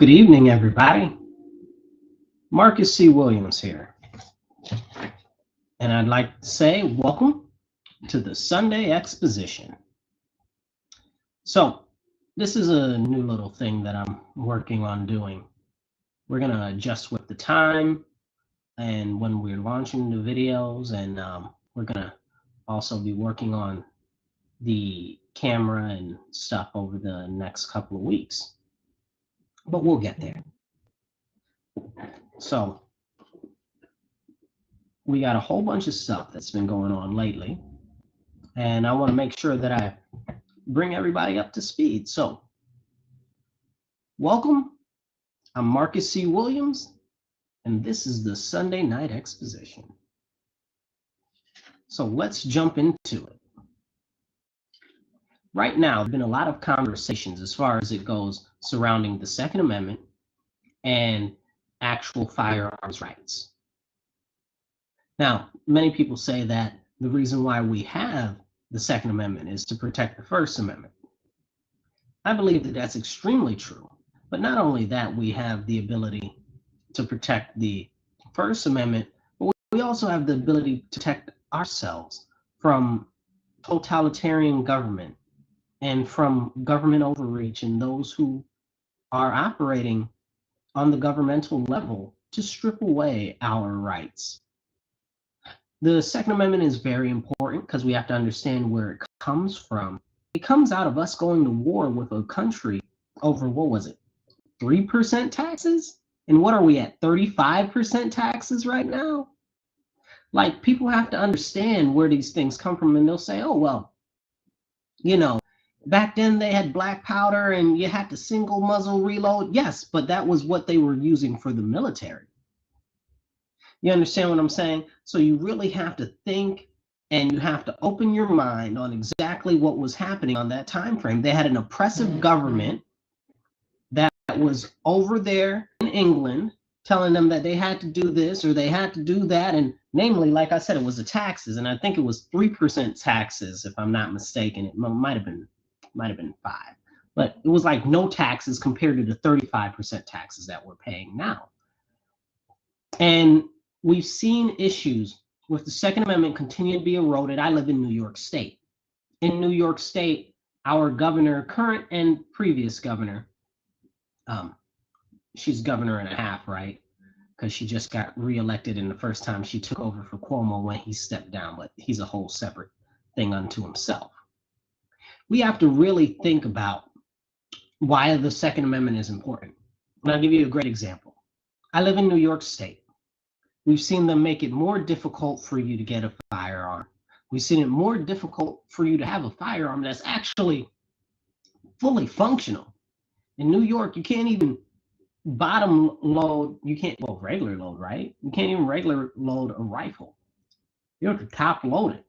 Good evening, everybody. Marcus C. Williams here. And I'd like to say welcome to the Sunday Exposition. So, this is a new little thing that I'm working on doing. We're going to adjust with the time and when we're launching the videos, and we're going to also be working on the camera and stuff over the next couple of weeks. But we'll get there. So, we got a whole bunch of stuff that's been going on lately, and I want to make sure that I bring everybody up to speed. So, welcome. I'm Marcus C. Williams, and this is the Sunday Night Exposition. So let's jump into it. Right now, there have been a lot of conversations as far as it goes surrounding the Second Amendment and actual firearms rights. Now, many people say that the reason why we have the Second Amendment is to protect the First Amendment. I believe that that's extremely true. But not only that, we have the ability to protect the First Amendment, but we also have the ability to protect ourselves from totalitarian government and from government overreach and those who are operating on the governmental level to strip away our rights. The Second Amendment is very important because we have to understand where it comes from. It comes out of us going to war with a country over, what was it, 3% taxes? And what are we at, 35% taxes right now? Like, people have to understand where these things come from, and they'll say, oh, well, you know, back then they had black powder and you had to single muzzle reload. Yes, but that was what they were using for the military. You understand what I'm saying? So you really have to think, and you have to open your mind on exactly what was happening on that time frame. They had an oppressive government that was over there in England telling them that they had to do this or they had to do that. And namely, like I said, it was the taxes. And I think it was 3% taxes, if I'm not mistaken. It might have been 5%. But it was like no taxes compared to the 35% taxes that we're paying now. And we've seen issues with the Second Amendment continue to be eroded. I live in New York State. In New York State, our governor, current and previous governor, she's governor and a half, right? Because she just got reelected in the first time she took over for Cuomo when he stepped down, but he's a whole separate thing unto himself. We have to really think about why the Second Amendment is important. And I'll give you a great example. I live in New York State. We've seen them make it more difficult for you to get a firearm. We've seen it more difficult for you to have a firearm that's actually fully functional. In New York, you can't even bottom load, well, regular load, right? You can't even regular load a rifle. You have to top load it,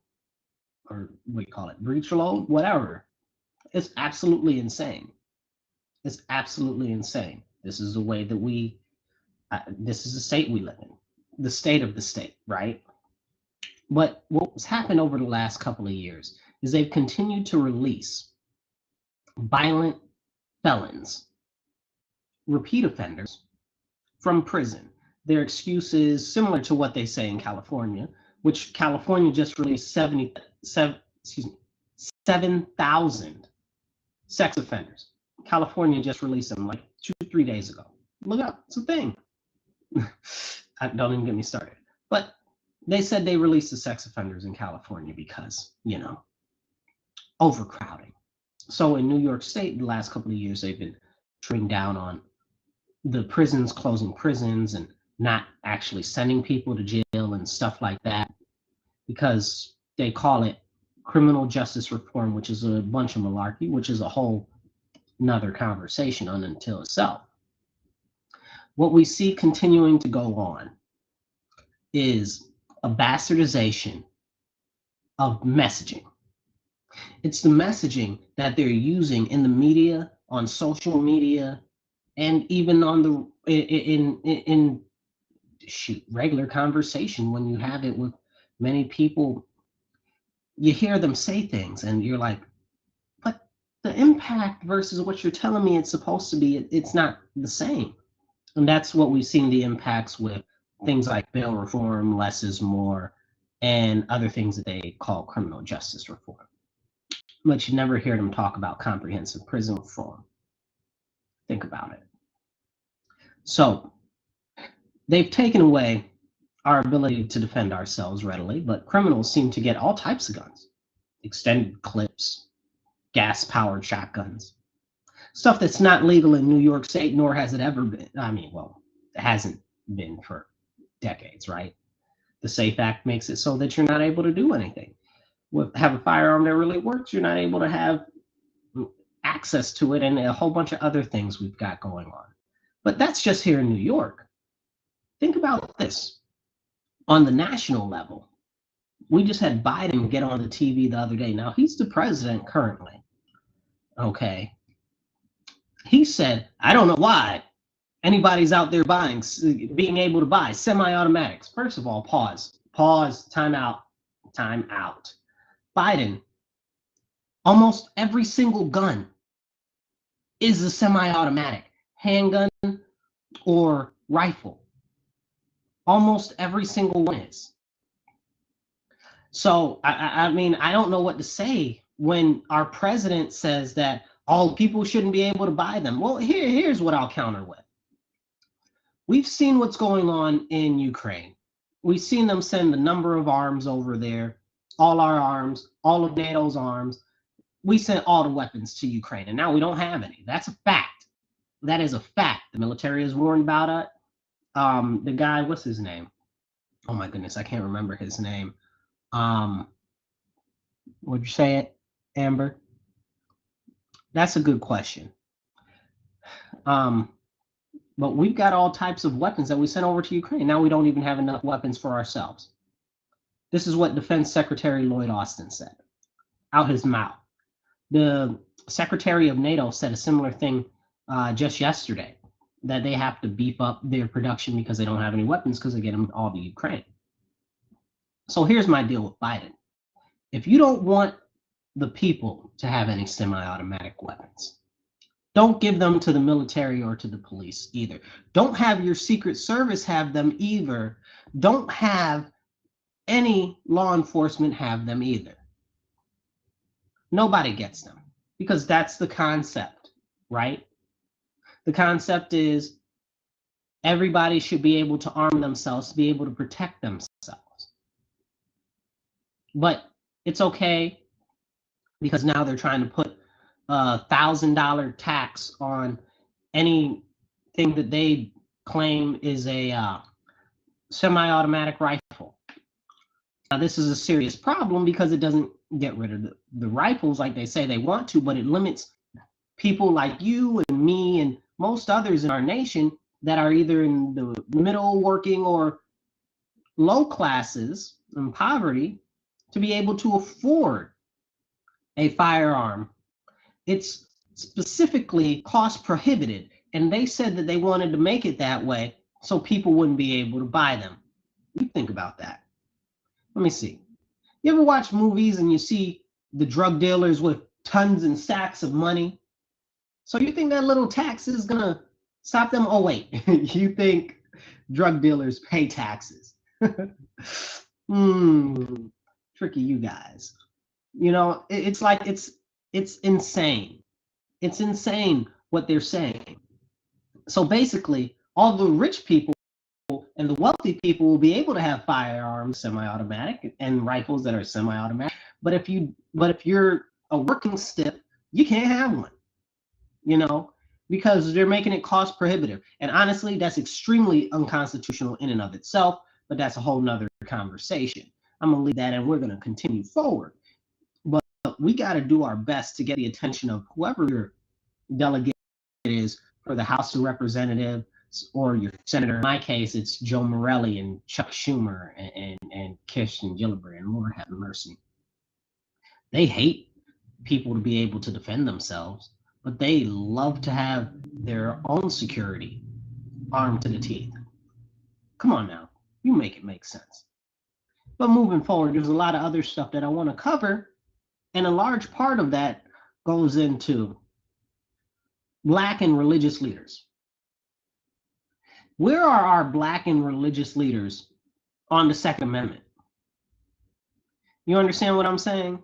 or what do you call it, breech load, whatever. It's absolutely insane. It's absolutely insane. This is the way that this is the state we live in, the state of the state, right? But what's happened over the last couple of years is they've continued to release violent felons, repeat offenders, from prison. Their excuse is similar to what they say in California, which California just released 7,000 sex offenders. California just released them like 2-3 days ago. Look up, it's a thing. Don't even get me started. But they said they released the sex offenders in California because, overcrowding. So in New York State, the last couple of years, they've been trimming down on the prisons, closing prisons, and not actually sending people to jail and stuff like that, because they call it criminal justice reform, which is a bunch of malarkey, which is a whole another conversation unto itself. What we see continuing to go on is a bastardization of messaging. It's the messaging that they're using in the media, on social media, and even on the in regular conversation. When you have it with many people, you hear them say things and you're like, what the impact versus what you're telling me it's supposed to be, it's not the same. And that's what we've seen the impacts with things like bail reform, less is more, and other things that they call criminal justice reform. But you never hear them talk about comprehensive prison reform. Think about it. So they've taken away our ability to defend ourselves readily, but criminals seem to get all types of guns, extended clips, gas-powered shotguns, stuff that's not legal in New York State, nor has it ever been. I mean, well, it hasn't been for decades, right? The SAFE Act makes it so that you're not able to do anything. Have a firearm that really works, you're not able to have access to it, and a whole bunch of other things we've got going on. But that's just here in New York. Think about this. On the national level, we just had Biden get on the TV the other day. Now, he's the president currently. Okay. He said, I don't know why anybody's out there being able to buy semi-automatics. First of all, pause, time out. Biden, almost every single gun is a semi-automatic, handgun or rifle. Almost every single one is. So, I mean, I don't know what to say when our president says that all people shouldn't be able to buy them. Well, here's what I'll counter with. We've seen what's going on in Ukraine. We've seen them send a number of arms over there, all our arms, all of NATO's arms. We sent all the weapons to Ukraine, and now we don't have any. That's a fact. That is a fact. The military is warned about it. The guy, what's his name? Oh my goodness, I can't remember his name. Would you say it, Amber? That's a good question. But we've got all types of weapons that we sent over to Ukraine. Now we don't even have enough weapons for ourselves. This is what Defense Secretary Lloyd Austin said out his mouth. The Secretary of NATO said a similar thing just yesterday, that they have to beef up their production because they don't have any weapons because they get them all to Ukraine. So here's my deal with Biden. If you don't want the people to have any semi-automatic weapons, don't give them to the military or to the police either. Don't have your Secret Service have them either. Don't have any law enforcement have them either. Nobody gets them, because that's the concept, right? The concept is everybody should be able to arm themselves to be able to protect themselves. But it's okay because now they're trying to put a $1,000 tax on anything that they claim is a semi-automatic rifle. Now, this is a serious problem because it doesn't get rid of the rifles like they say they want to, but it limits people like you and me and most others in our nation that are either in the middle, working, or low classes in poverty to be able to afford a firearm. It's specifically cost prohibited, and they said that they wanted to make it that way so people wouldn't be able to buy them. You think about that. Let me see. You ever watch movies and you see the drug dealers with tons and sacks of money? So you think that little tax is gonna stop them? Oh wait, you think drug dealers pay taxes? Tricky you guys. You know, it's like it's insane. It's insane what they're saying. So basically, all the rich people and the wealthy people will be able to have firearms, semi-automatic, and rifles that are semi-automatic. But if you're a working stiff, you can't have one. You know, because they're making it cost prohibitive. And honestly, that's extremely unconstitutional in and of itself. But that's a whole nother conversation. I'm gonna leave that, and we're gonna continue forward. But we got to do our best to get the attention of whoever your delegate is for the House of Representatives or your senator. In my case, it's Joe Morelli and Chuck Schumer and Kirsten Gillibrand, and Lord have mercy. They hate people to be able to defend themselves, but they love to have their own security armed to the teeth. Come on now, you make it make sense. But moving forward, there's a lot of other stuff that I want to cover, and a large part of that goes into Black and religious leaders. Where are our Black and religious leaders on the Second Amendment? You understand what I'm saying?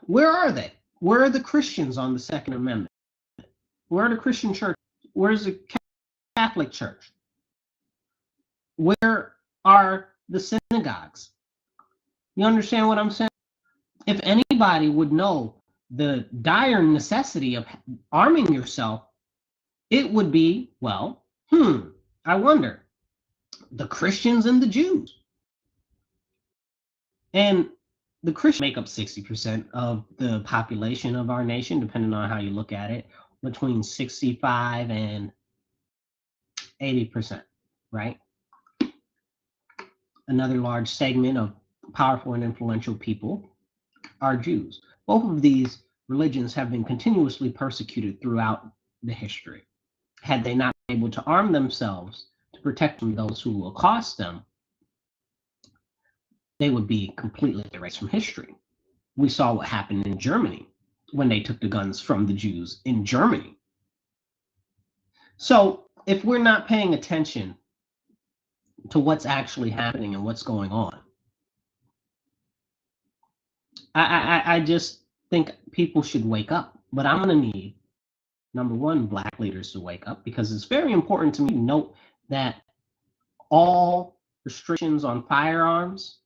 Where are they? Where are the Christians on the Second Amendment? Where are the Christian church? Where's the Catholic Church? Where are the synagogues? You understand what I'm saying? If anybody would know the dire necessity of arming yourself, it would be, well, I wonder, the Christians and the Jews. And the Christians make up 60% of the population of our nation, depending on how you look at it, between 65 and 80%, right? Another large segment of powerful and influential people are Jews. Both of these religions have been continuously persecuted throughout the history. Had they not been able to arm themselves to protect from those who will accost them, they would be completely erased from history. We saw what happened in Germany when they took the guns from the Jews in Germany. So if we're not paying attention to what's actually happening and what's going on, I just think people should wake up. But I'm going to need, number one, Black leaders to wake up, because it's very important to me to note that all restrictions on firearms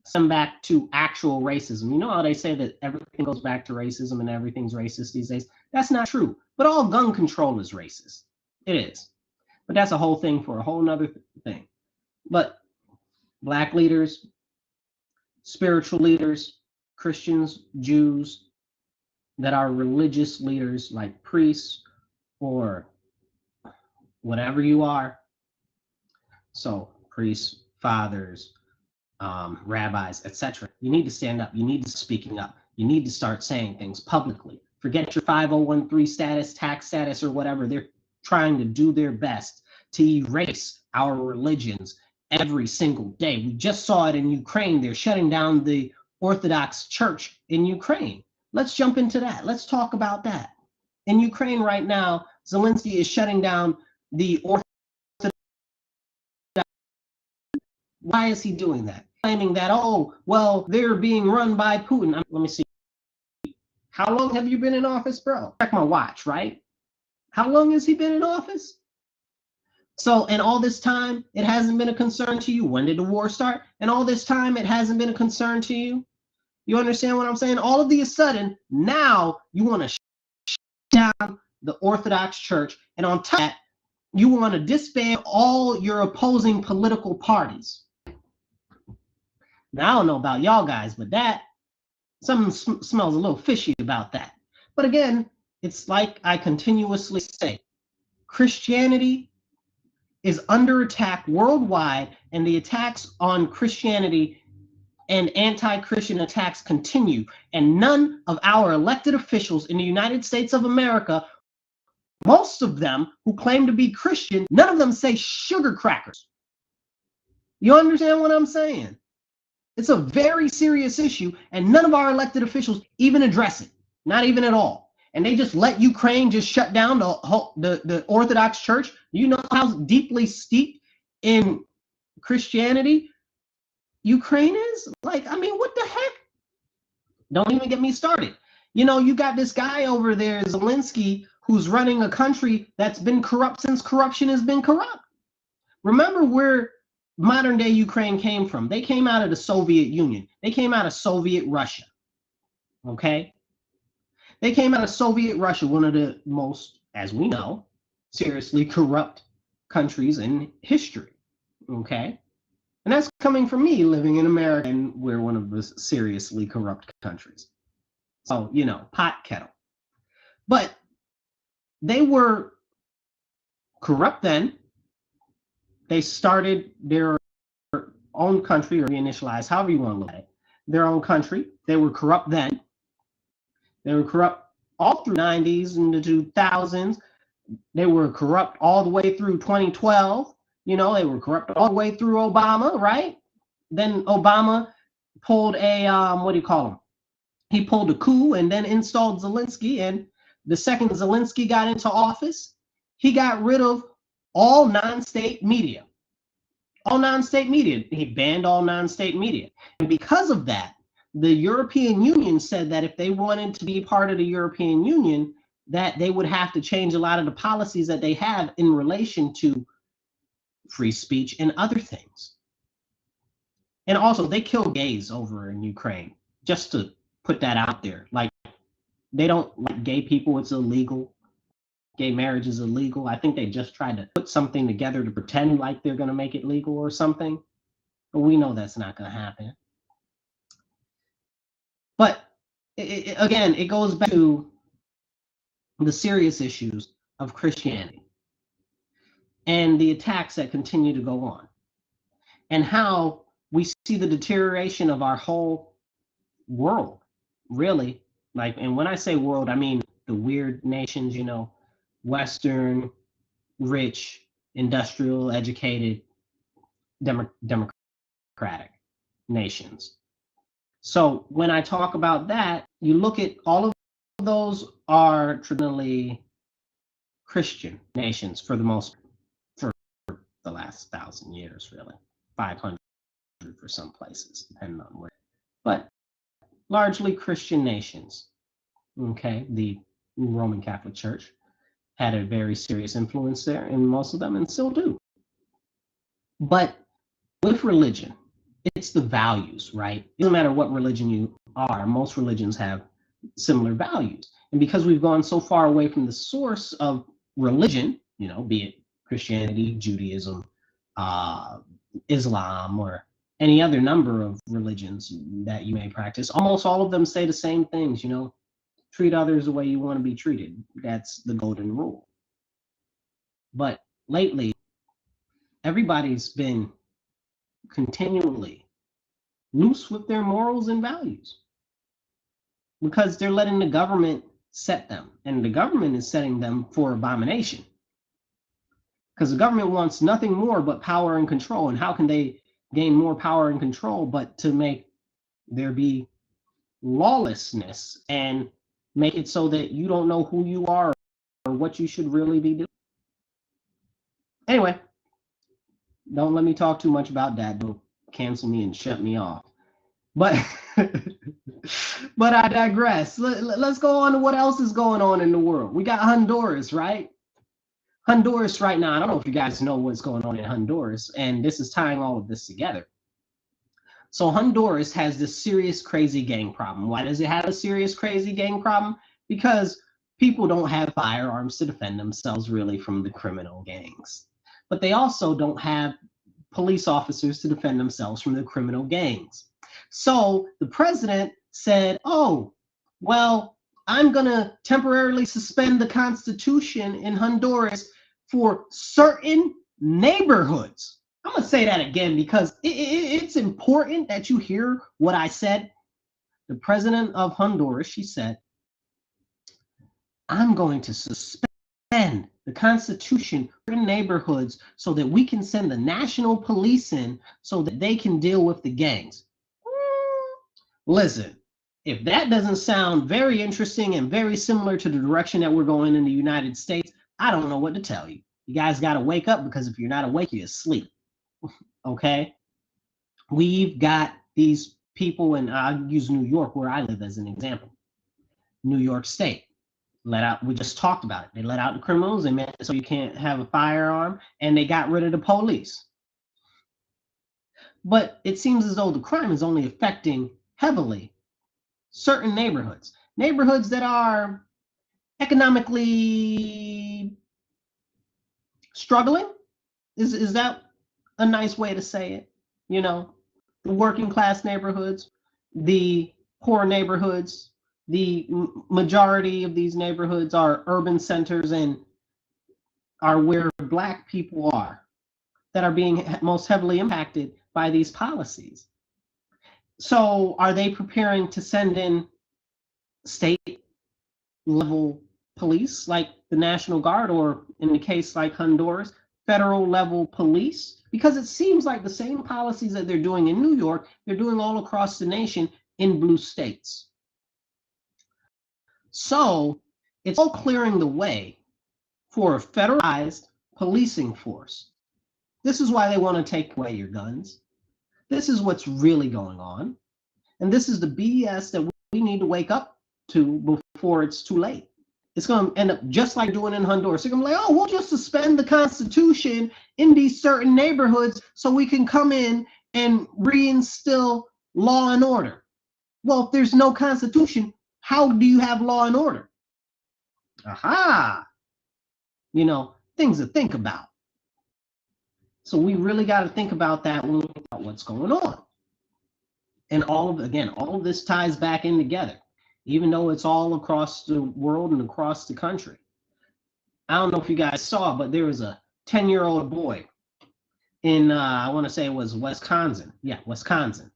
stem back to actual racism. You know how they say that everything goes back to racism and everything's racist these days? That's not true. But all gun control is racist. It is. But that's a whole thing for a whole nother thing. But Black leaders, spiritual leaders, Christians, Jews, that are religious leaders like priests or whatever you are. So priests, fathers, rabbis, etc. You need to stand up. You need to speaking up. You need to start saying things publicly. Forget your 5013 status, tax status, or whatever. They're trying to do their best to erase our religions every single day. We just saw it in Ukraine. They're shutting down the Orthodox Church in Ukraine. Let's jump into that. Let's talk about that. In Ukraine right now, Zelensky is shutting down the Orthodox. Why is he doing that? Claiming that, oh, well, they're being run by Putin. Let me see. How long have you been in office, bro? Check my watch, right? How long has he been in office? So, and all this time, it hasn't been a concern to you. When did the war start? And all this time, it hasn't been a concern to you. You understand what I'm saying? All of a sudden, now you want to shut down the Orthodox Church. And on top of that, you want to disband all your opposing political parties. Now, I don't know about y'all guys, but that, something smells a little fishy about that. But again, it's like I continuously say, Christianity is under attack worldwide, and the attacks on Christianity and anti-Christian attacks continue. And none of our elected officials in the United States of America, most of them who claim to be Christian, none of them say sugar crackers. You understand what I'm saying? It's a very serious issue, and none of our elected officials even address it, not even at all. And they just let Ukraine just shut down the Orthodox Church. You know how deeply steeped in Christianity Ukraine is? Like, I mean, what the heck? Don't even get me started. You know, you got this guy over there, Zelensky, who's running a country that's been corrupt since corruption has been corrupt. Remember where modern day Ukraine came from. They came out of the Soviet Union. They came out of Soviet Russia. Okay? They came out of Soviet Russia, one of the most, as we know, seriously corrupt countries in history. Okay? And that's coming from me living in America, and we're one of the seriously corrupt countries. So, you know, pot kettle. But they were corrupt then. They started their own country, or reinitialized, however you want to look at it, their own country. They were corrupt then. They were corrupt all through the 90s and the 2000s. They were corrupt all the way through 2012. You know, they were corrupt all the way through Obama, right? Then Obama pulled a, what do you call them? he pulled a coup and then installed Zelensky. And the second Zelensky got into office, he got rid of all non-state media. All non-state media. He banned all non-state media. And because of that, the European Union said that if they wanted to be part of the European Union, that they would have to change a lot of the policies that they have in relation to free speech and other things. And also, they kill gays over in Ukraine, just to put that out there. Like, they don't like gay people. It's illegal. Gay marriage is illegal. I think they just tried to put something together to pretend like they're going to make it legal or something. But we know that's not going to happen. But again, it goes back to the serious issues of Christianity and the attacks that continue to go on, and how we see the deterioration of our whole world, really. Like, and when I say world, I mean the weird nations, you know, Western, rich, industrial, educated, democratic nations. So when I talk about that, you look at all of those are traditionally Christian nations for the most, for the last 1,000 years, really, 500 for some places, depending on where, but largely Christian nations. Okay, the Roman Catholic Church had a very serious influence there in most of them, and still do. But with religion, it's the values, right? It doesn't matter what religion you are. Most religions have similar values. And because we've gone so far away from the source of religion, you know, be it Christianity, Judaism, Islam, or any other number of religions that you may practice, almost all of them say the same things, you know, treat others the way you want to be treated. That's the golden rule. But lately, everybody's been continually loose with their morals and values because they're letting the government set them, and the government is setting them for abomination, because the government wants nothing more but power and control. And how can they gain more power and control but to make there be lawlessness and make it so that you don't know who you are or what you should really be doing? Anyway, don't let me talk too much about that. Don't cancel me and shut me off. But but I digress. Let's go on to what else is going on in the world. We got Honduras, right? Honduras right now, I don't know if you guys know what's going on in Honduras, and this is tying all of this together. So Honduras has this serious, crazy gang problem. Why does it have a serious, crazy gang problem? Because people don't have firearms to defend themselves really from the criminal gangs. But they also don't have police officers to defend themselves from the criminal gangs. So the president said, oh, well, I'm going to temporarily suspend the Constitution in Honduras for certain neighborhoods. I'm going to say that again because it's important that you hear what I said. The president of Honduras, she said, I'm going to suspend the Constitution for neighborhoods so that we can send the national police in so that they can deal with the gangs. Listen, if that doesn't sound very interesting and very similar to the direction that we're going in the United States, I don't know what to tell you. You guys got to wake up, because if you're not awake, you're asleep. Okay? We've got these people, and I'll use New York, where I live, as an example. New York State let out, we just talked about it. They let out the criminals, and made it so you can't have a firearm, and they got rid of the police. But it seems as though the crime is only affecting heavily certain neighborhoods that are economically struggling. Is that a nice way to say it? You know, the working class neighborhoods, the poor neighborhoods. The majority of these neighborhoods are urban centers and are where Black people are, that are being most heavily impacted by these policies. So are they preparing to send in state level police like the National Guard, or in the case like Honduras, federal level police? Because it seems like the same policies that they're doing in New York, they're doing all across the nation in blue states. So it's all clearing the way for a federalized policing force. This is why they want to take away your guns. This is what's really going on. And this is the BS that we need to wake up to before it's too late. It's going to end up just like doing in Honduras. They're going to be like, oh, we'll just suspend the Constitution in these certain neighborhoods so we can come in and reinstill law and order. Well, if there's no Constitution, how do you have law and order? Aha! You know, things to think about. So we really got to think about that when we think about what's going on. And all of this ties back in together, even though it's all across the world and across the country. I don't know if you guys saw, but there was a 10-year-old boy in, I want to say it was Wisconsin. Yeah, Wisconsin.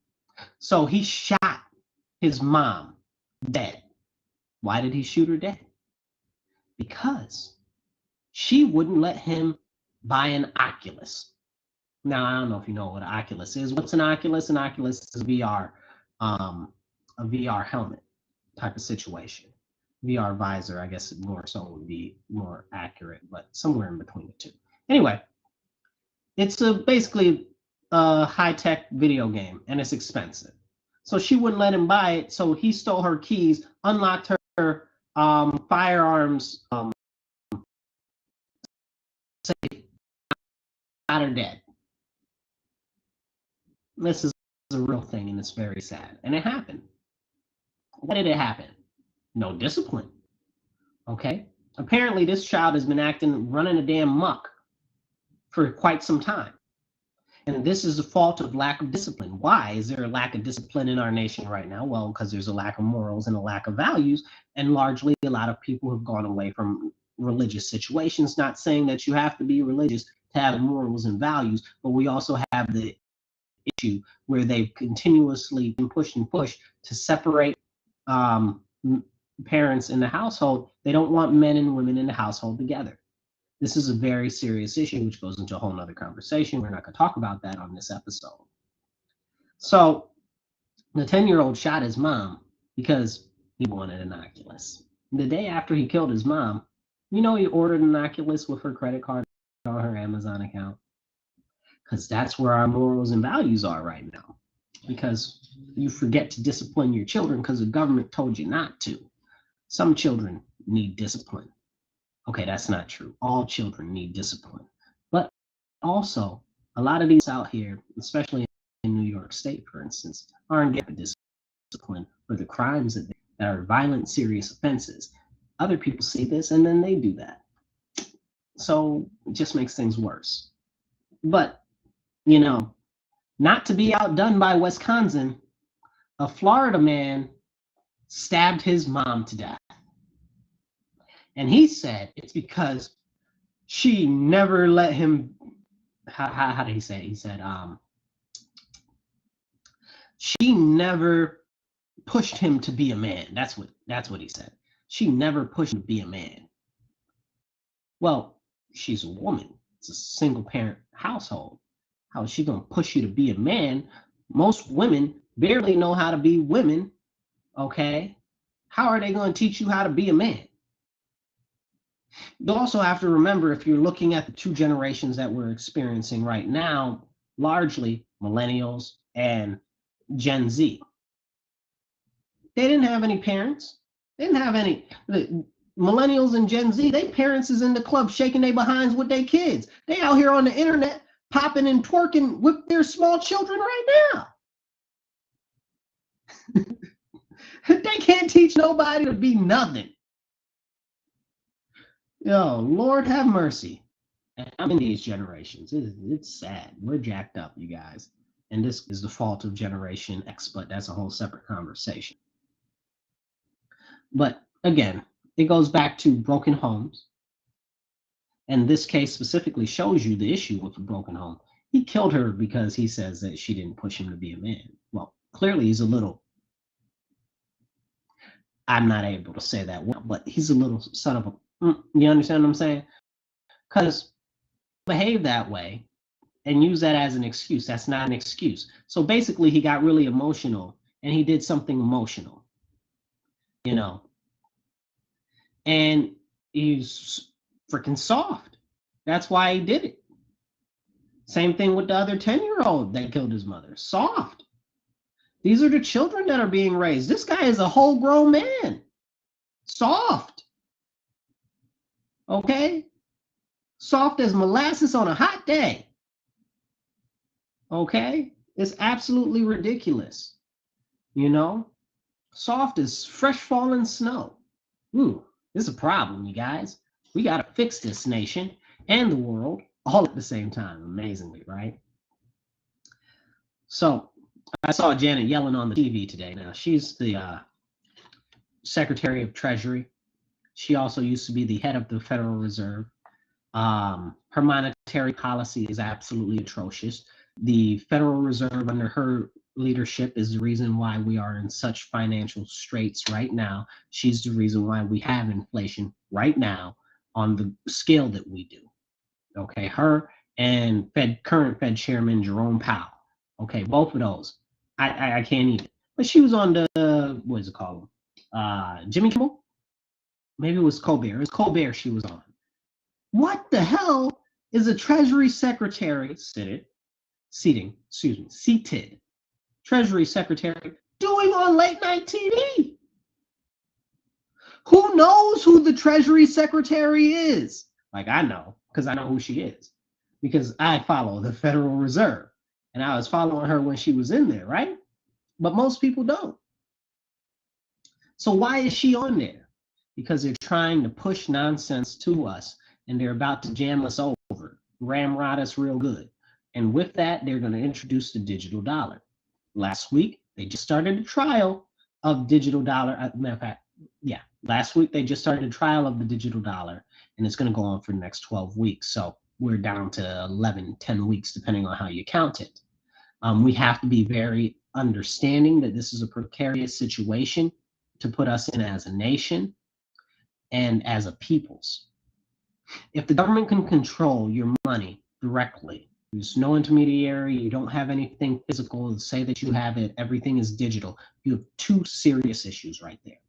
So he shot his mom dead. Why did he shoot her dead? Because she wouldn't let him buy an Oculus. Now, I don't know if you know what an Oculus is. What's an Oculus? An Oculus is VR, a VR helmet type of situation. VR visor, I guess more so would be more accurate, but somewhere in between the two. Anyway, it's basically a high-tech video game, and it's expensive. So she wouldn't let him buy it, so he stole her keys, unlocked her firearms safe, got her dead. This is a real thing, and it's very sad. And it happened. Why did it happen? No discipline. Okay? Apparently, this child has been running a damn muck for quite some time. And this is the fault of lack of discipline. Why is there a lack of discipline in our nation right now? Well, because there's a lack of morals and a lack of values. And largely, a lot of people have gone away from religious situations. Not saying that you have to be religious to have morals and values, but we also have the issue where they've continuously been pushed and pushed to separate parents in the household. They don't want men and women in the household together. This is a very serious issue, which goes into a whole nother conversation. We're not going to talk about that on this episode. So the 10-year-old shot his mom because he wanted an Oculus. The day after he killed his mom, you know, he ordered an Oculus with her credit card on her Amazon account. Because that's where our morals and values are right now. Because you forget to discipline your children because the government told you not to. Some children need discipline. Okay, that's not true. All children need discipline. But also, a lot of these out here, especially in New York State, for instance, aren't getting discipline for the crimes that are violent, serious offenses. Other people see this and then they do that. So it just makes things worse. But you know, not to be outdone by Wisconsin, a Florida man stabbed his mom to death. And he said it's because she never let him, how did he say it? He said, she never pushed him to be a man. That's what he said. She never pushed him to be a man. Well, she's a woman. It's a single parent household. How is she going to push you to be a man? Most women barely know how to be women, okay? How are they going to teach you how to be a man? You also have to remember, if you're looking at the two generations that we're experiencing right now, largely millennials and Gen Z. They didn't have any parents. They didn't have any. The millennials and Gen Z, they parents is in the club shaking their behinds with their kids. They out here on the internet popping and twerking with their small children right now. They can't teach nobody to be nothing. Yo, Lord have mercy. And I'm in these generations. It's sad. We're jacked up, you guys. And this is the fault of Generation X, but that's a whole separate conversation. But again, it goes back to broken homes. And this case specifically shows you the issue with a broken home. He killed her because he says that she didn't push him to be a man. Well, clearly he's a little, I'm not able to say that well, but he's a little son of a, you understand what I'm saying? Because behave that way and use that as an excuse. That's not an excuse. So basically he got really emotional and he did something emotional, you know. And he's freaking soft. That's why he did it. Same thing with the other 10-year-old that killed his mother. Soft. These are the children that are being raised. This guy is a whole grown man. Soft. Okay? Soft as molasses on a hot day. Okay? It's absolutely ridiculous. You know? Soft as fresh fallen snow. Ooh, this is a problem, you guys. We got to fix this nation and the world all at the same time, amazingly, right? So I saw Janet Yellen on the TV today. Now, she's the Secretary of Treasury. She also used to be the head of the Federal Reserve. Her monetary policy is absolutely atrocious. The Federal Reserve under her leadership is the reason why we are in such financial straits right now. She's the reason why we have inflation right now on the scale that we do. Okay, her and current Fed Chairman Jerome Powell. Okay, both of those. I can't even. But she was on the, what is it called? Jimmy Kimmel? Maybe it was Colbert. It was Colbert she was on. What the hell is a Treasury Secretary seated Treasury Secretary doing on late night TV? Who knows who the Treasury Secretary is? Like, I know, because I know who she is. Because I follow the Federal Reserve. And I was following her when she was in there, right? But most people don't. So why is she on there? Because they're trying to push nonsense to us, and they're about to jam us over, ramrod us real good. And with that, they're going to introduce the digital dollar. Last week, they just started a trial of digital dollar. Matter of fact, yeah, last week they just started a trial of the digital dollar, and it's going to go on for the next 12 weeks. So we're down to 11, 10 weeks, depending on how you count it. We have to be very understanding that this is a precarious situation to put us in as a nation and as a peoples. If the government can control your money directly, there's no intermediary, you don't have anything physical to say that you have it, everything is digital, you have two serious issues right there.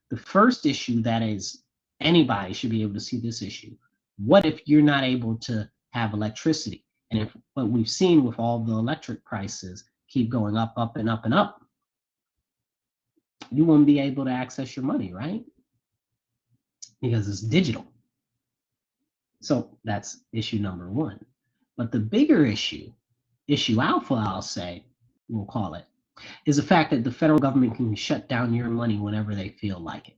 The first issue, that is, anybody should be able to see this issue. What if you're not able to have electricity? And if what we've seen with all the electric prices keep going up, up, and up, and up, you won't be able to access your money, right? Because it's digital. So that's issue number one. But the bigger issue alpha, I'll say, we'll call it, is the fact that the federal government can shut down your money whenever they feel like it.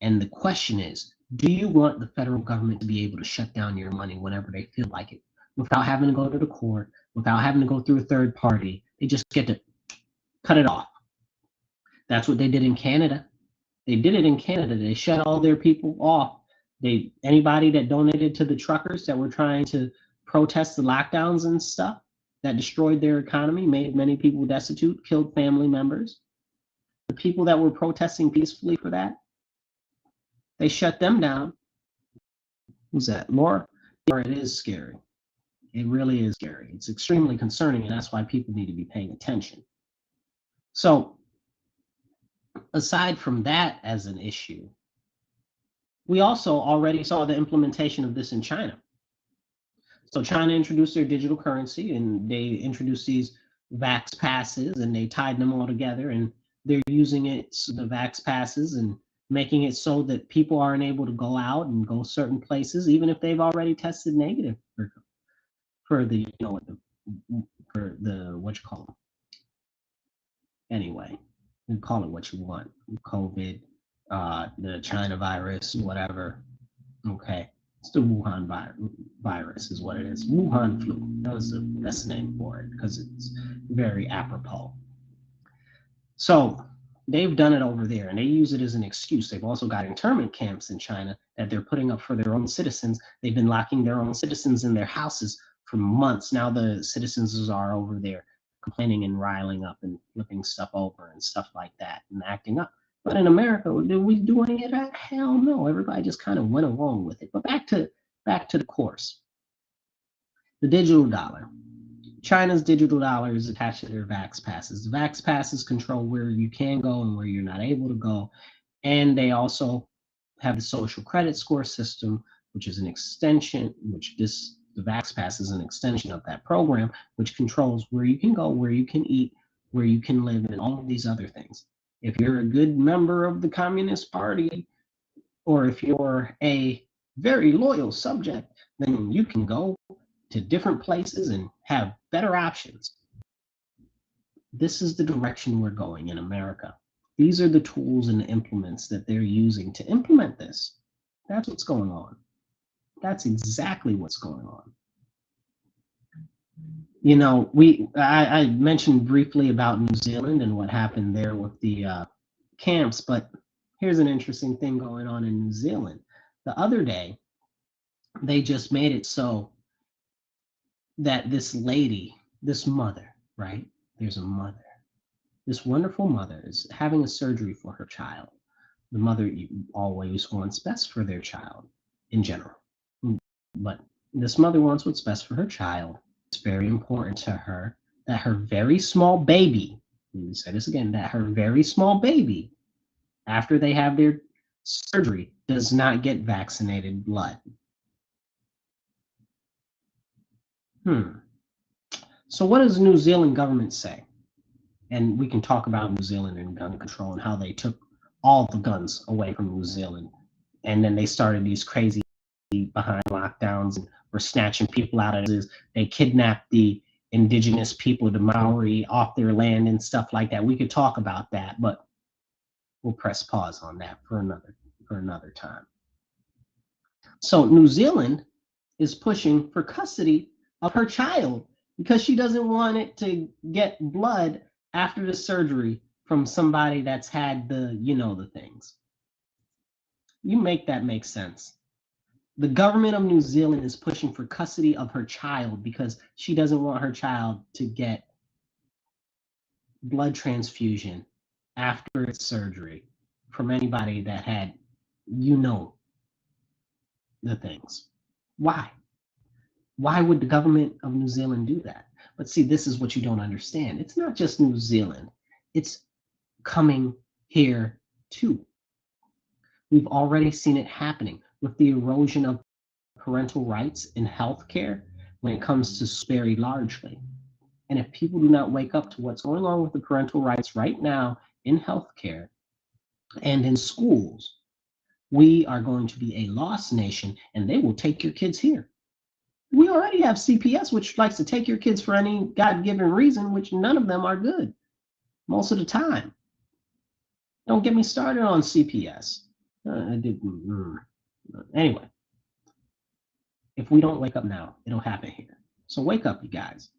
And the question is, do you want the federal government to be able to shut down your money whenever they feel like it, without having to go to the court, without having to go through a third party? They just get to cut it off. That's what they did in Canada. They did it in Canada. They shut all their people off. Anybody that donated to the truckers that were trying to protest the lockdowns and stuff, that destroyed their economy, made many people destitute, killed family members. The people that were protesting peacefully for that, they shut them down. Who's that? Laura? It is scary. It really is scary. It's extremely concerning, and that's why people need to be paying attention. So, aside from that as an issue, we also already saw the implementation of this in China. So China introduced their digital currency, and they introduced these vax passes, and they tied them all together, and they're using it, the vax passes, and making it so that people aren't able to go out and go certain places, even if they've already tested negative for the, for the, what you call them. Anyway, you call it what you want. COVID, the China virus, whatever. Okay. It's the Wuhan virus is what it is. Wuhan flu. That was the best name for it because it's very apropos. So they've done it over there, and they use it as an excuse. They've also got internment camps in China that they're putting up for their own citizens. They've been locking their own citizens in their houses for months. Now the citizens are over there complaining and riling up and flipping stuff over and stuff like that and acting up. But in America, did we do any of that? Hell no. Everybody just kind of went along with it. But back to the course. The digital dollar. China's digital dollar is attached to their vax passes. The vax passes control where you can go and where you're not able to go. And they also have the social credit score system, which is an extension, the VaxPass is an extension of that program, which controls where you can go, where you can eat, where you can live, and all of these other things. If you're a good member of the Communist Party, or if you're a very loyal subject, then you can go to different places and have better options. This is the direction we're going in America. These are the tools and the implements that they're using to implement this. That's what's going on. That's exactly what's going on. You know, I mentioned briefly about New Zealand and what happened there with the camps, but here's an interesting thing going on in New Zealand. The other day, they just made it so that this lady, this mother, right? There's a mother. This wonderful mother is having a surgery for her child. The mother always wants best for their child in general. But this mother wants what's best for her child. It's very important to her that her very small baby, let me say this again, that her very small baby, after they have their surgery, does not get vaccinated blood. So what does the New Zealand government say? And we can talk about New Zealand and gun control and how they took all the guns away from New Zealand. And then they started these crazy behind lockdowns and were snatching people out of this. They kidnapped the indigenous people, the Maori, off their land and stuff like that. We could talk about that, but we'll press pause on that for another time. So New Zealand is pushing for custody of her child because she doesn't want it to get blood after the surgery from somebody that's had the things. You make that make sense. The government of New Zealand is pushing for custody of her child because she doesn't want her child to get blood transfusion after its surgery from anybody that had, the things. Why? Why would the government of New Zealand do that? But see, this is what you don't understand. It's not just New Zealand. It's coming here too. We've already seen it happening with the erosion of parental rights in healthcare when it comes to very largely. And if people do not wake up to what's going on with the parental rights right now in healthcare and in schools, we are going to be a lost nation, and they will take your kids here. We already have CPS, which likes to take your kids for any God-given reason, which none of them are good most of the time. Don't get me started on CPS. Anyway, if we don't wake up now, it'll happen here. So wake up, you guys.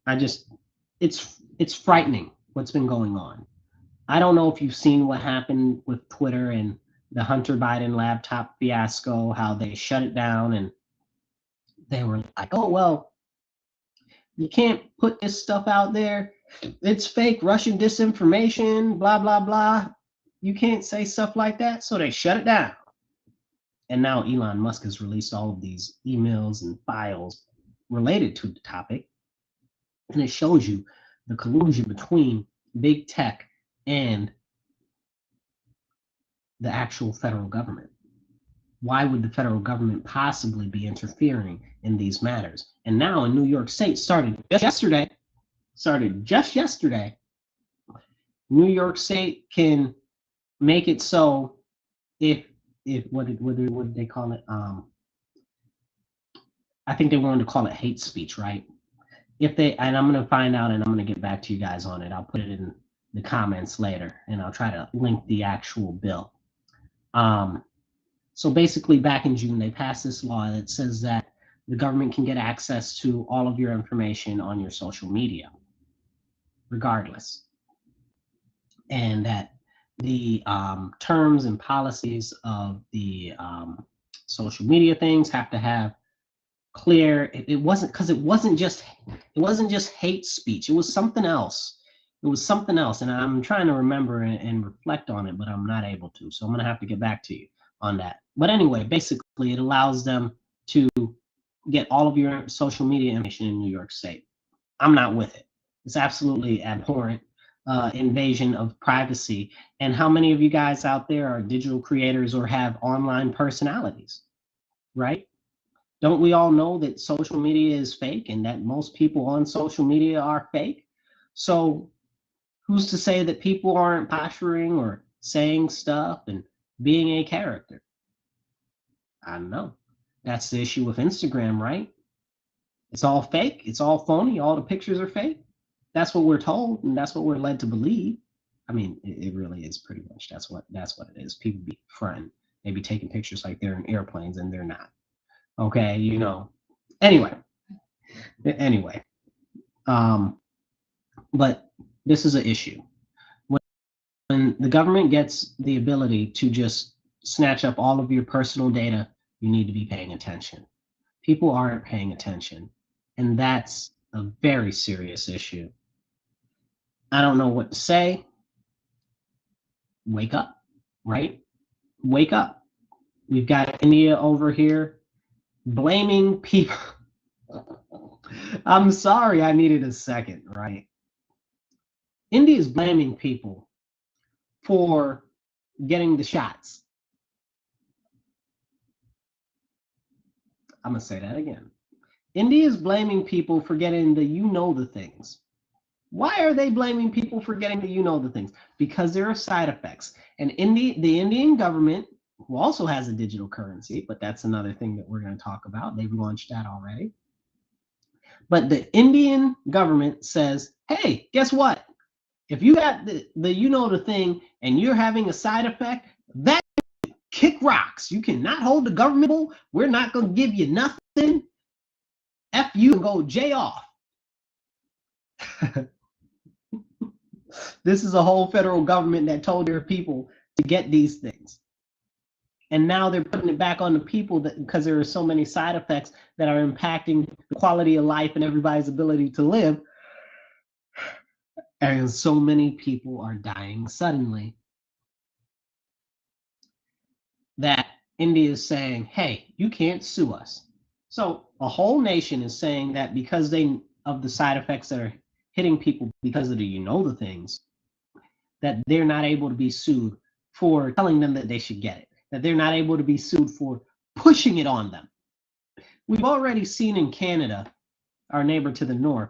It's frightening what's been going on. I don't know if you've seen what happened with Twitter and the Hunter Biden laptop fiasco, how they shut it down and they were like, oh, well, you can't put this stuff out there. It's fake Russian disinformation, blah, blah, blah. You can't say stuff like that. So they shut it down. And now Elon Musk has released all of these emails and files related to the topic. And it shows you the collusion between big tech and the actual federal government. Why would the federal government possibly be interfering in these matters? And now in New York State, started just yesterday, New York State can make it so if what did they call it? I think they wanted to call it hate speech, right? And I'm going to find out and I'm going to get back to you guys on it. I'll put it in the comments later and I'll try to link the actual bill. So basically back in June, they passed this law that says that the government can get access to all of your information on your social media, regardless. And that the terms and policies of the social media things have to have clear. It wasn't just hate speech. It was something else. And I'm trying to remember and reflect on it, but I'm not able to. So I'm going to have to get back to you on that. But anyway, basically, it allows them to get all of your social media information in New York State. I'm not with it. It's absolutely abhorrent. invasion of privacy. And how many of you guys out there are digital creators or have online personalities, right? Don't we all know that social media is fake and that most people on social media are fake? So who's to say that people aren't posturing or saying stuff and being a character? I don't know. That's the issue with Instagram, right? It's all fake. It's all phony. All the pictures are fake. That's what we're told, and that's what we're led to believe. I mean, it really is pretty much. That's what it is. People be fronting. They be taking pictures like they're in airplanes, and they're not. Okay, you know. Anyway, but this is an issue. When the government gets the ability to just snatch up all of your personal data, you need to be paying attention. People aren't paying attention, and that's a very serious issue. I don't know what to say. Wake up, right? Wake up. We've got India over here blaming people. I'm sorry, I needed a second, right? India is blaming people for getting the shots. I'm going to say that again. India is blaming people for getting the things. Why are they blaming people for getting the things? Because there are side effects. And the Indian government, who also has a digital currency, but that's another thing that we're going to talk about. They've launched that already. But the Indian government says, hey, guess what? If you got the thing and you're having a side effect, that kick rocks. You cannot hold the government. We're not going to give you nothing. F you and go J off. This is a whole federal government that told their people to get these things. And now they're putting it back on the people because there are so many side effects that are impacting the quality of life and everybody's ability to live. And so many people are dying suddenly that India is saying, hey, you can't sue us. So a whole nation is saying that because of the side effects that are hitting people because of the things, that they're not able to be sued for telling them that they should get it, that they're not able to be sued for pushing it on them. We've already seen in Canada, our neighbor to the north,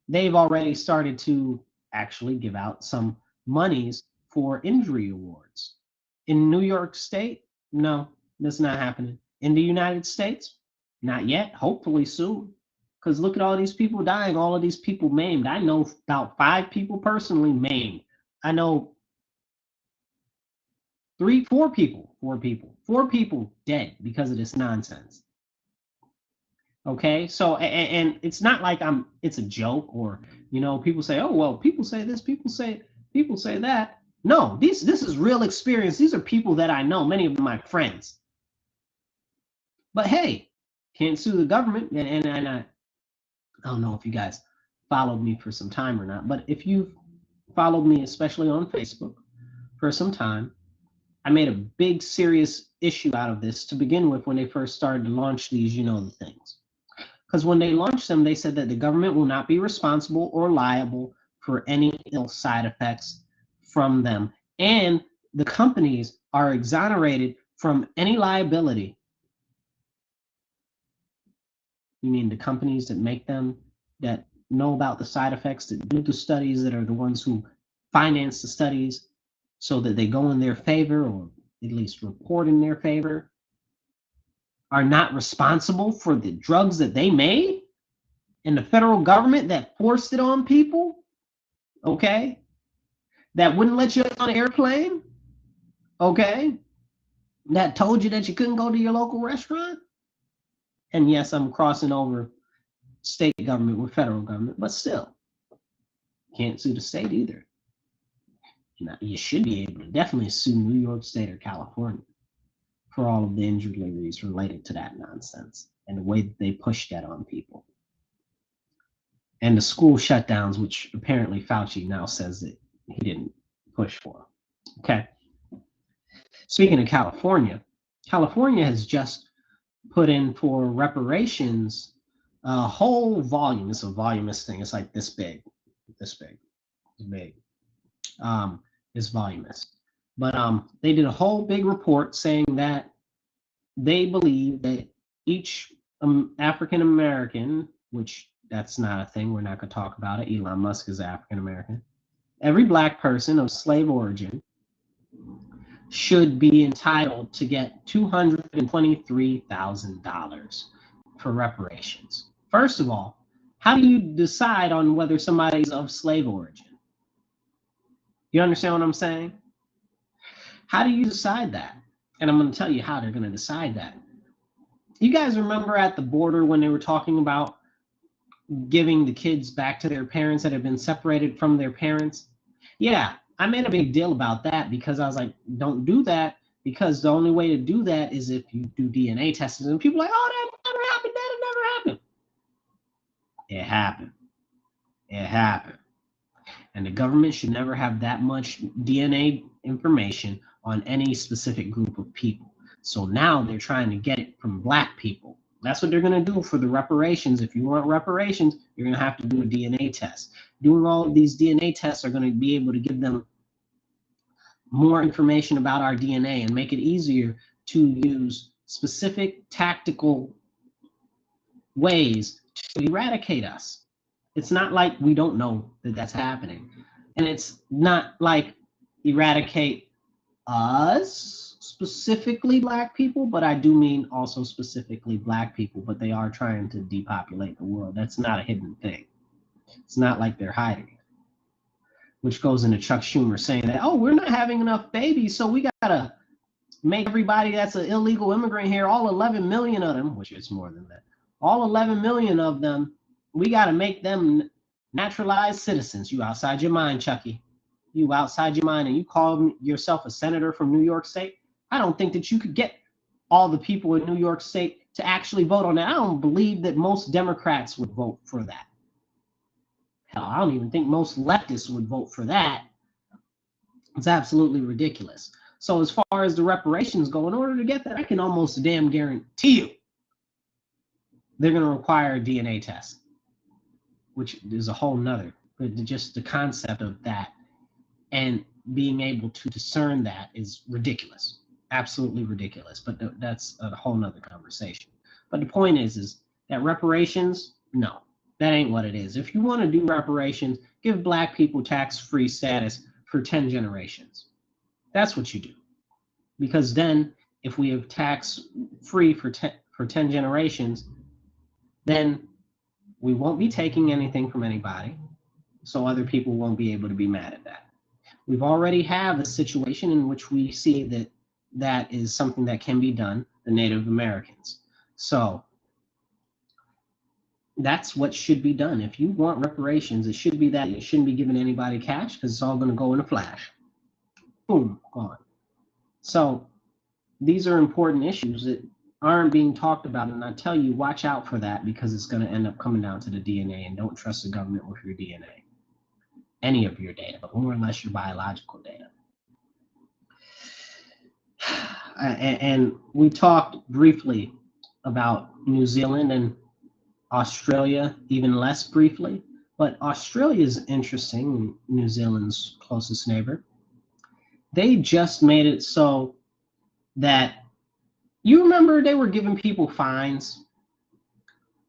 they've already started to actually give out some monies for injury awards. In New York State, no, that's not happening. In the United States, not yet, hopefully soon. Because look at all these people dying, all of these people maimed. I know about 5 people personally maimed. I know 4 people dead because of this nonsense. Okay, so and it's not like it's a joke or people say, oh well, people say this, people say that. No, this is real experience. These are people that I know, many of them my friends. But hey, can't sue the government. And I don't know if you guys followed me for some time or not, but if you've followed me, especially on Facebook, for some time, I made a big serious issue out of this to begin with when they first started to launch these the things. Because when they launched them, they said that the government will not be responsible or liable for any ill side effects from them. And the companies are exonerated from any liability. You mean the companies that make them, that know about the side effects, that do the studies, that are the ones who finance the studies so that they go in their favor or at least report in their favor, are not responsible for the drugs that they made? And the federal government that forced it on people, okay, that wouldn't let you on an airplane, okay, that told you that you couldn't go to your local restaurant. And yes, I'm crossing over state government with federal government, but still, can't sue the state either. You should be able to definitely sue New York State or California for all of the injuries related to that nonsense and the way that they pushed that on people. And the school shutdowns, which apparently Fauci now says that he didn't push for. Okay. Speaking of California, California has just put in for reparations a whole volume. It's a voluminous thing. It's like this big, this big. is voluminous. But they did a whole big report saying that they believe that each African American, which that's not a thing, we're not going to talk about it. Elon Musk is African American. Every black person of slave origin should be entitled to get $223,000 for reparations. First of all, how do you decide on whether somebody's of slave origin? You understand what I'm saying? How do you decide that? And I'm going to tell you how they're going to decide that. You guys remember at the border when they were talking about giving the kids back to their parents that have been separated from their parents? Yeah, I made a big deal about that because I was like, don't do that, because the only way to do that is if you do DNA tests. And people are like, oh, that never happened, that never happened. It happened. It happened. And the government should never have that much DNA information on any specific group of people. So now they're trying to get it from black people. That's what they're going to do for the reparations. If you want reparations, you're going to have to do a DNA test. Doing all of these DNA tests are going to be able to give them more information about our DNA and make it easier to use specific tactical ways to eradicate us. It's not like we don't know that that's happening. And it's not like eradicate us, specifically black people, but I do mean also specifically black people, but they are trying to depopulate the world. That's not a hidden thing. It's not like they're hiding it. Which goes into Chuck Schumer saying that, oh, we're not having enough babies, so we gotta make everybody that's an illegal immigrant here, all 11 million of them, which is more than that, all 11 million of them, we gotta make them naturalized citizens. You outside your mind, Chucky. You outside your mind, and you call yourself a senator from New York State? I don't think that you could get all the people in New York State to actually vote on that. I don't believe that most Democrats would vote for that. Hell, I don't even think most leftists would vote for that. It's absolutely ridiculous. So as far as the reparations go, in order to get that, I can almost damn guarantee you they're going to require a DNA test, which is a whole nother. But just the concept of that and being able to discern that is ridiculous, absolutely ridiculous. But that's a whole nother conversation. But the point is that reparations, no, that ain't what it is. If you want to do reparations, give black people tax-free status for 10 generations. That's what you do. Because then if we have tax-free for 10 generations, then we won't be taking anything from anybody, so other people won't be able to be mad at that. We've already have a situation in which we see that that is something that can be done, the Native Americans. So that's what should be done. If you want reparations, it should be that. It shouldn't be giving anybody cash because it's all going to go in a flash. Boom, gone. So these are important issues that aren't being talked about, and I tell you, watch out for that, because it's going to end up coming down to the DNA, and don't trust the government with your DNA, any of your data, but more or less your biological data. And we talked briefly about New Zealand and Australia, even less briefly, but Australia is interesting, New Zealand's closest neighbor. They just made it so that, you remember they were giving people fines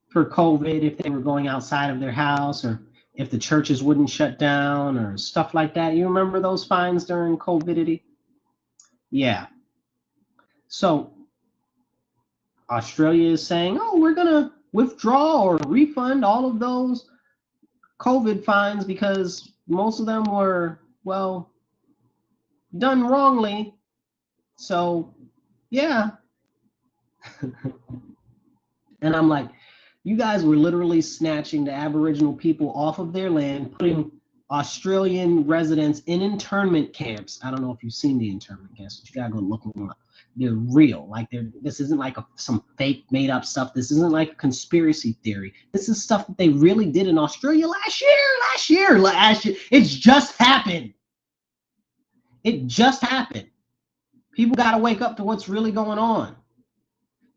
for COVID if they were going outside of their house, or if the churches wouldn't shut down or stuff like that. You remember those fines during COVID? Yeah. So Australia is saying, oh, we're going to withdraw or refund all of those COVID fines because most of them were, well, done wrongly. So, yeah. And I'm like, you guys were literally snatching the Aboriginal people off of their land, putting Australian residents in internment camps. I don't know if you've seen the internment camps, but you gotta go look them up. They're real. Like, this isn't like some fake made up stuff. This isn't like a conspiracy theory. This is stuff that they really did in Australia last year. It's just happened. It just happened. People gotta wake up to what's really going on.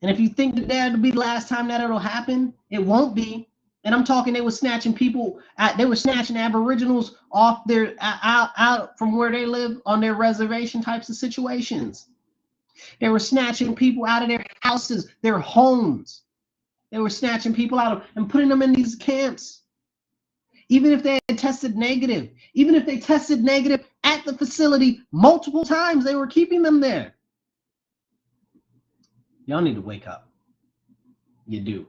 And if you think that that'll be the last time that it'll happen, it won't be. And I'm talking, they were snatching people, they were snatching Aboriginals off their, out from where they live on their reservation types of situations. They were snatching people out of their houses, their homes. They were snatching people out of and putting them in these camps. Even if they had tested negative, even if they tested negative at the facility multiple times, they were keeping them there. Y'all need to wake up. You do.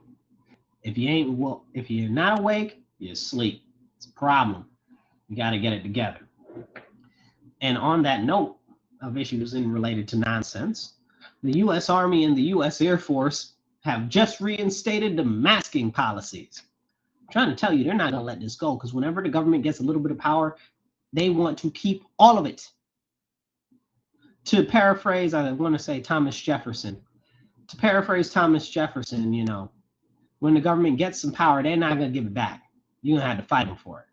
If you're not awake, you're asleep. It's a problem. You got to get it together. And on that note of issues related to nonsense, the U.S. Army and the U.S. Air Force have just reinstated the masking policies. I'm trying to tell you, they're not going to let this go, because whenever the government gets a little bit of power, they want to keep all of it. To paraphrase, I want to say Thomas Jefferson. To paraphrase Thomas Jefferson, you know, when the government gets some power, they're not going to give it back. You're going to have to fight them for it.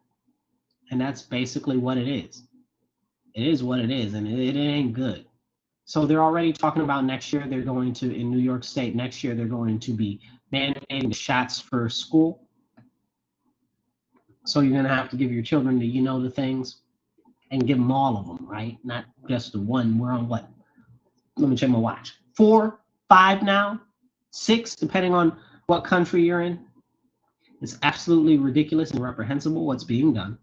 And that's basically what it is. It is what it is, and it ain't good. So they're already talking about next year, they're going to, in New York State, next year, they're going to be mandating the shots for school. So you're going to have to give your children the, the things, and give them all of them, right? Not just the one. We're on what? Let me check my watch. 4, 5 now, 6, depending on what country you're in. It's absolutely ridiculous and reprehensible what's being done.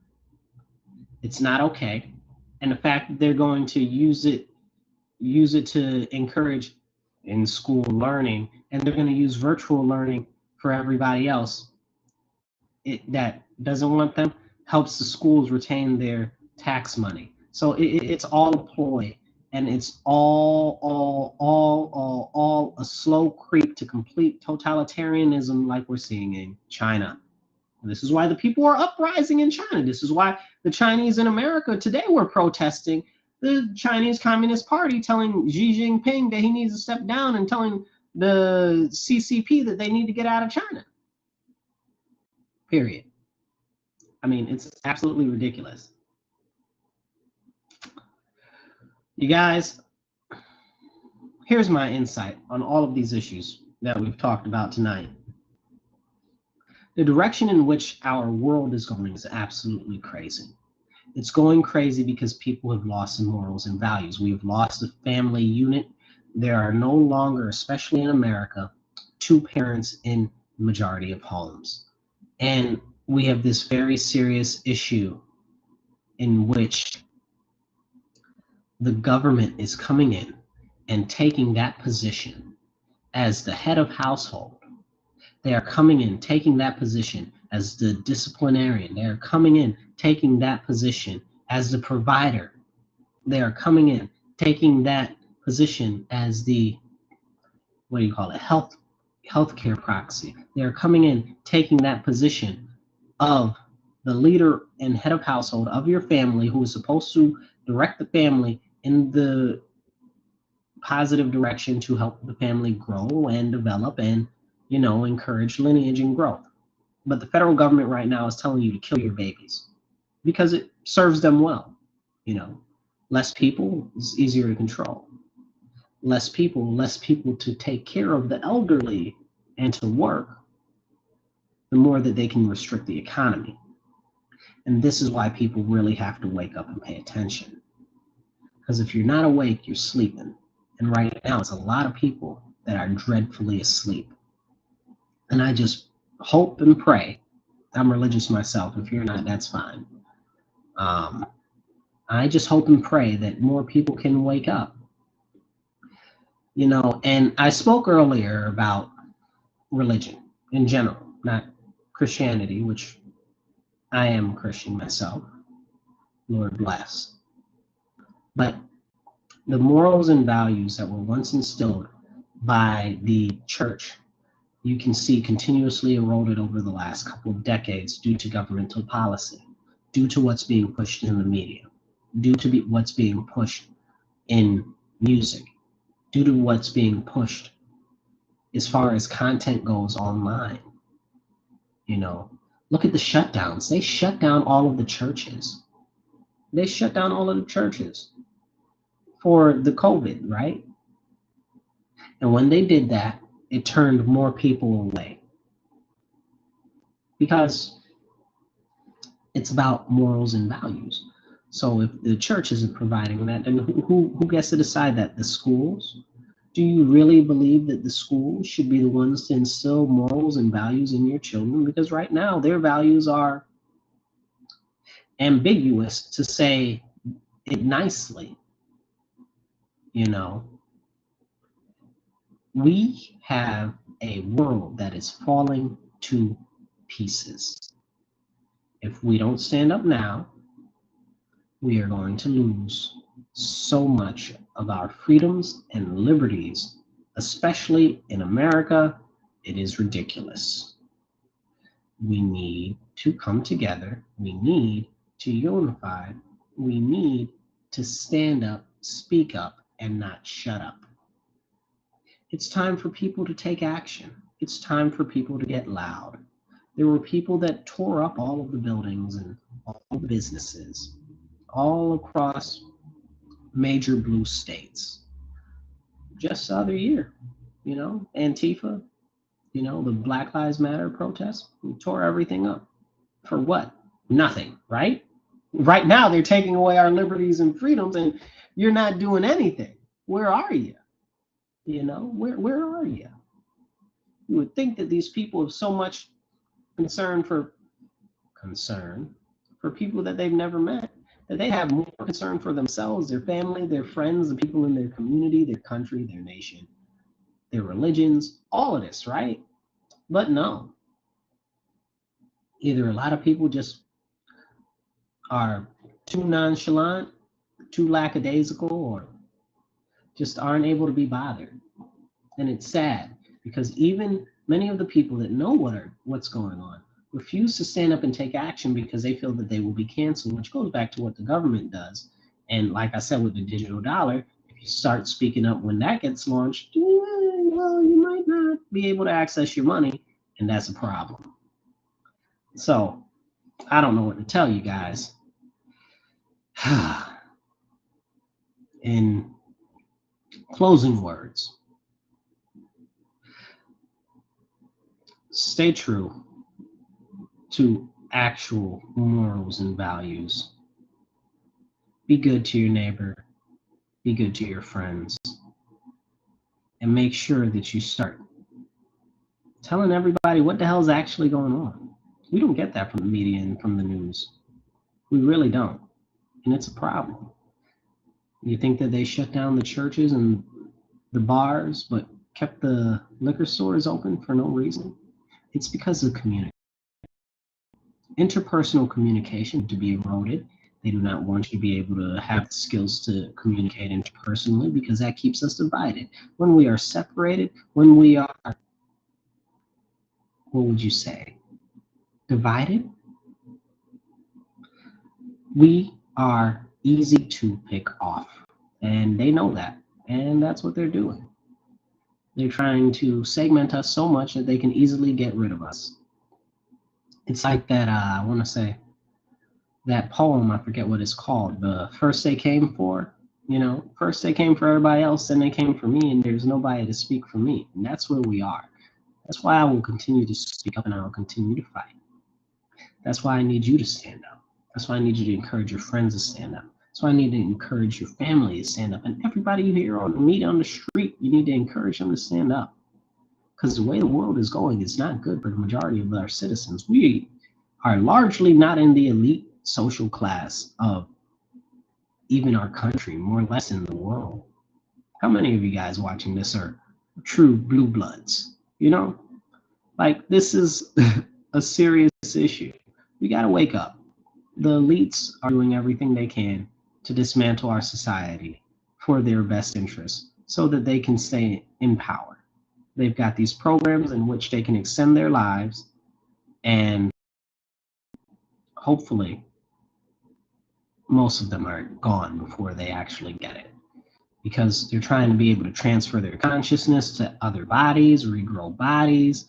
It's not okay. And the fact that they're going to use it to encourage in school learning, and they're going to use virtual learning for everybody else that doesn't want them, helps the schools retain their tax money. So it's all a ploy, and it's all a slow creep to complete totalitarianism like we're seeing in China. This is why the people are uprising in China. This is why the Chinese in America today were protesting the Chinese Communist Party, telling Xi Jinping that he needs to step down, and telling the CCP that they need to get out of China. Period. I mean, it's absolutely ridiculous. You guys, here's my insight on all of these issues that we've talked about tonight. The direction in which our world is going is absolutely crazy. It's going crazy because people have lost morals and values. We have lost the family unit. There are no longer, especially in America, 2 parents in the majority of homes. And we have this very serious issue in which the government is coming in and taking that position as the head of household. They are coming in, taking that position as the disciplinarian. They are coming in, taking that position as the provider. They are coming in, taking that position as the, healthcare proxy. They are coming in, taking that position of the leader and head of household of your family, who is supposed to direct the family in the positive direction to help the family grow and develop and, encourage lineage and growth. But the federal government right now is telling you to kill your babies because it serves them well. Less people is easier to control. Less people to take care of the elderly and to work, the more that they can restrict the economy. And this is why people really have to wake up and pay attention. Because if you're not awake, you're sleeping. And right now, it's a lot of people that are dreadfully asleep. And I just hope and pray. I'm religious myself. If you're not, that's fine. I just hope and pray that more people can wake up. And I spoke earlier about religion in general, not Christianity, which I am a Christian myself. Lord bless. But the morals and values that were once instilled by the church, you can see continuously eroded over the last couple of decades due to governmental policy, due to what's being pushed in the media, due to what's being pushed in music, due to what's being pushed as far as content goes online. Look at the shutdowns. They shut down all of the churches. They shut down all of the churches for the COVID, right? And when they did that, it turned more people away. because it's about morals and values. So if the church isn't providing that, then who gets to decide that? The schools? Do you really believe that the schools should be the ones to instill morals and values in your children? Because right now their values are ambiguous, to say it nicely. You know, we have a world that is falling to pieces. If we don't stand up now, we are going to lose so much of our freedoms and liberties, especially in America. It is ridiculous. We need to come together. We need to unify. We need to stand up, speak up, and not shut up. It's time for people to take action. It's time for people to get loud. There were people that tore up all of the buildings and all the businesses all across major blue states just the other year. You know, Antifa, you know, the Black Lives Matter protests, we tore everything up. For what? Nothing, right? Right now, they're taking away our liberties and freedoms, and you're not doing anything. Where are you? You know, where are you? You would think that these people have so much concern for people that they've never met, that they have more concern for themselves, their family, their friends, the people in their community, their country, their nation, their religions, all of this, right? But no. Either a lot of people just are too nonchalant, too lackadaisical, or just aren't able to be bothered. And it's sad because even many of the people that know what's going on refuse to stand up and take action because they feel that they will be canceled, which goes back to what the government does. And like I said, with the digital dollar, if you start speaking up when that gets launched, well, you might not be able to access your money, and that's a problem. So I don't know what to tell you guys. In closing words, stay true to actual morals and values. Be good to your neighbor, be good to your friends, and make sure that you start telling everybody what the hell is actually going on. We don't get that from the media and from the news. We really don't. And it's a problem. You think that they shut down the churches and the bars, but kept the liquor stores open for no reason? It's because of community. Interpersonal communication to be eroded. They do not want you to be able to have the skills to communicate interpersonally because that keeps us divided. When we are separated, when we are, what would you say, divided, we are easy to pick off. And they know that. And that's what they're doing. They're trying to segment us so much that they can easily get rid of us. It's like that, I want to say, that poem, I forget what it's called, the first they came for, you know, first they came for everybody else, then they came for me, and there's nobody to speak for me. And that's where we are. That's why I will continue to speak up and I will continue to fight. That's why I need you to stand up. That's why I need you to encourage your friends to stand up. That's why I need to encourage your family to stand up. And everybody you hear on the media on the street, you need to encourage them to stand up. Because the way the world is going is not good for the majority of our citizens. We are largely not in the elite social class of even our country, more or less in the world. How many of you guys watching this are true blue bloods? You know, like this is a serious issue. We got to wake up. The elites are doing everything they can to dismantle our society for their best interests so that they can stay in power. They've got these programs in which they can extend their lives, and hopefully most of them are gone before they actually get it, because they're trying to be able to transfer their consciousness to other bodies, regrow bodies,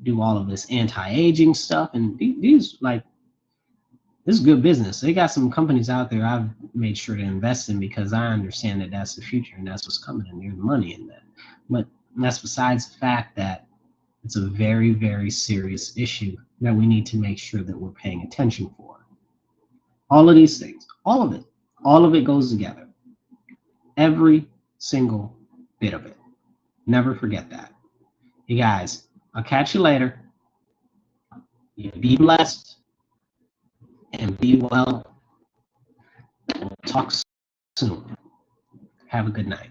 do all of this anti-aging stuff. And these, like, this is good business. They got some companies out there I've made sure to invest in because I understand that that's the future and that's what's coming and there's money in that. But that's besides the fact that It's a very, very serious issue that we need to make sure that we're paying attention for. All of these things, all of it goes together. Every single bit of it. Never forget that. You guys, I'll catch you later. You be blessed and be well. We'll talk soon. Have a good night.